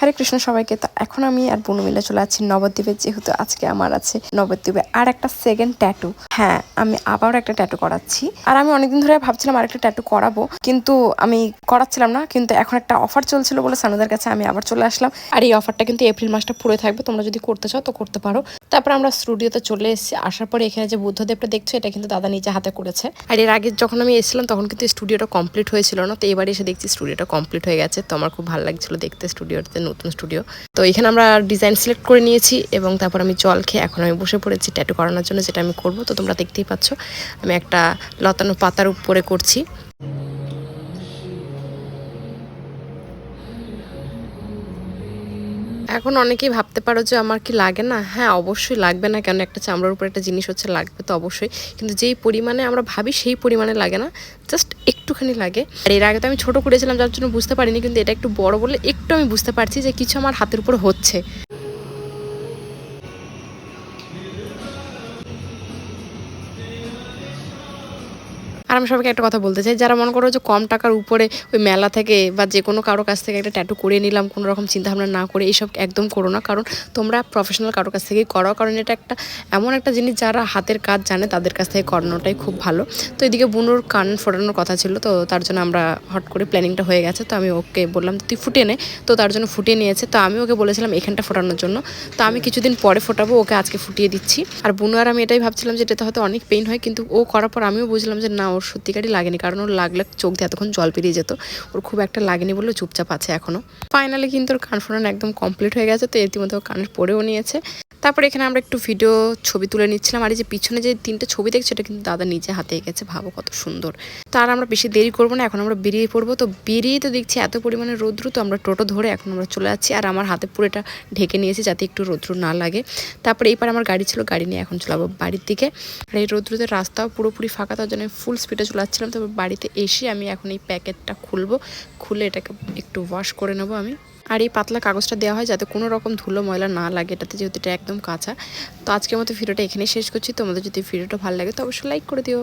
হরে কৃষ্ণ সবাইকে। তো এখন আমি আর বুনু মিলে চলে যাচ্ছি নবদ্বীপে, যেহেতু আজকে আমার আছে নবদ্বীপে আর একটা সেকেন্ড ট্যাটু। হ্যাঁ, আমি আবারও একটা ট্যাটু করাচ্ছি। আর আমি অনেকদিন ধরে ভাবছিলাম আর একটা ট্যাটু করাবো, কিন্তু আমি করাচ্ছিলাম না। কিন্তু এখন একটা অফার চলছিল বলে সানুদের কাছে আমি আবার চলে আসলাম। আর এই অফারটা কিন্তু এপ্রিল মাসটা পুরো থাকবে, তোমরা যদি করতে চাও তো করতে পারো। তারপর আমরা স্টুডিওতে চলে এসেছি। আসার পরে এখানে যে বুদ্ধদেবটা দেখছো, এটা কিন্তু দাদা নিজে হাতে করেছে। আর এর আগে যখন আমি এসেছিলাম তখন কিন্তু স্টুডিওটা কমপ্লিট হয়েছিল না, তো এবারে এসে দেখছি স্টুডিওটা কমপ্লিট হয়ে গেছে। তো আমার খুব ভালো লাগছিল দেখতে স্টুডিওতে, নতুন স্টুডিও। তো এখানে আমরা ডিজাইন সিলেক্ট করে নিয়েছি এবং তারপর আমি জল খেয়ে এখন আমি বসে পড়েছি ট্যাটু করানোর জন্য, যেটা আমি করব। তো তোমরা দেখতেই পাচ্ছ আমি একটা লতানো পাতার উপরে করছি। এখন অনেকেই ভাবতে পারো যে আমার কি লাগে না। হ্যাঁ, অবশ্যই লাগবে না কেন, একটা চামড়ার উপর একটা জিনিস হচ্ছে, লাগবে তো অবশ্যই। কিন্তু যেই পরিমাণে আমরা ভাবি সেই পরিমাণে লাগে না, জাস্ট একটুখানি লাগে। আর এর আগে তো আমি ছোট করেছিলাম, যার জন্য বুঝতে পারিনি, কিন্তু এটা একটু বড় বলে একটু আমি বুঝতে পারছি যে কিছু আমার হাতের উপর হচ্ছে। আর আমি সবাইকে একটা কথা বলতে চাই, যারা মনে করো যে কম টাকার উপরে ওই মেলা থেকে বা যে কোনো কারো কাছ থেকে একটা ট্যাটু করে নিলাম কোনো রকম চিন্তাভাবনা না করে, এইসব একদম করো না। কারণ তোমরা প্রফেশনাল কারোর কাছ থেকেই করাও, কারণ এটা একটা এমন একটা জিনিস যারা হাতের কাজ জানে তাদের কাছ থেকে করানোটাই খুব ভালো। তো এদিকে বুনুর কান ফোটানোর কথা ছিল, তো তার জন্য আমরা হট করে প্ল্যানিংটা হয়ে গেছে। তো আমি ওকে বললাম তুই ফুটিয়ে নে, তো তার জন্য ফুটিয়ে নিয়েছে। তো আমি ওকে বলেছিলাম এখানটা ফোটানোর জন্য, তো আমি কিছুদিন পরে ফোটাবো, ওকে আজকে ফুটিয়ে দিচ্ছি। আর বুনু আর আমি এটাই ভাবছিলাম যে এটাতে হয়তো অনেক পেইন হয়, কিন্তু ও করার পর আমিও বুঝলাম যে না, ওর সত্যিকারই লাগেনি। কারণ ওর লাগলে চোখ দিয়ে এতক্ষণ জল পেরিয়ে যেত, ওর খুব একটা লাগেনি বলে চুপচাপ আছে এখনো। ফাইনালি কিন্তু ওর কান ফোটানো একদম কমপ্লিট হয়ে গেছে। তো ইতিমধ্যে ও কানের পরেও নিয়েছে। তারপর এখানে আমরা একটু ভিডিও ছবি তুলে নিচ্ছিলাম। আর এই যে পিছনে যে 3টে ছবি দেখছো, এটা কিন্তু দাদা নিজে হাতে এঁকেছে, ভাবো কত সুন্দর। তো আর আমরা বেশি দেরি করবো না, এখন আমরা বেরিয়ে পড়বো। তো বেরিয়ে তো দেখছি এত পরিমাণে রৌদ্র, তো আমরা টোটো ধরে এখন আমরা চলে যাচ্ছি। আর আমার হাতে পুরোটা ঢেকে নিয়েছি যাতে একটু রৌদ্র না লাগে। তারপরে এইবার আমার গাড়ি ছিল, গাড়ি নিয়ে এখন চলাবো বাড়ির দিকে। আর এই রৌদ্রতে রাস্তাও পুরোপুরি ফাঁকা, তার জন্য ফুল স্পিডে চলে যাচ্ছিলাম। তারপর বাড়িতে এসে আমি এখন এই প্যাকেটটা খুলবো, খুলে এটাকে একটু ওয়াশ করে নেবো আমি। আর এই পাতলা কাগজটা দেওয়া হয় যাতে কোনো রকম ধুলো ময়লা না লাগে এটাতে, যেহেতু এটা একদম কাঁচা। তো আজকের মতো ভিডিওটা এখানেই শেষ করছি। তোমাদের যদি ভিডিওটা ভালো লাগে তো অবশ্যই লাইক করে দিও।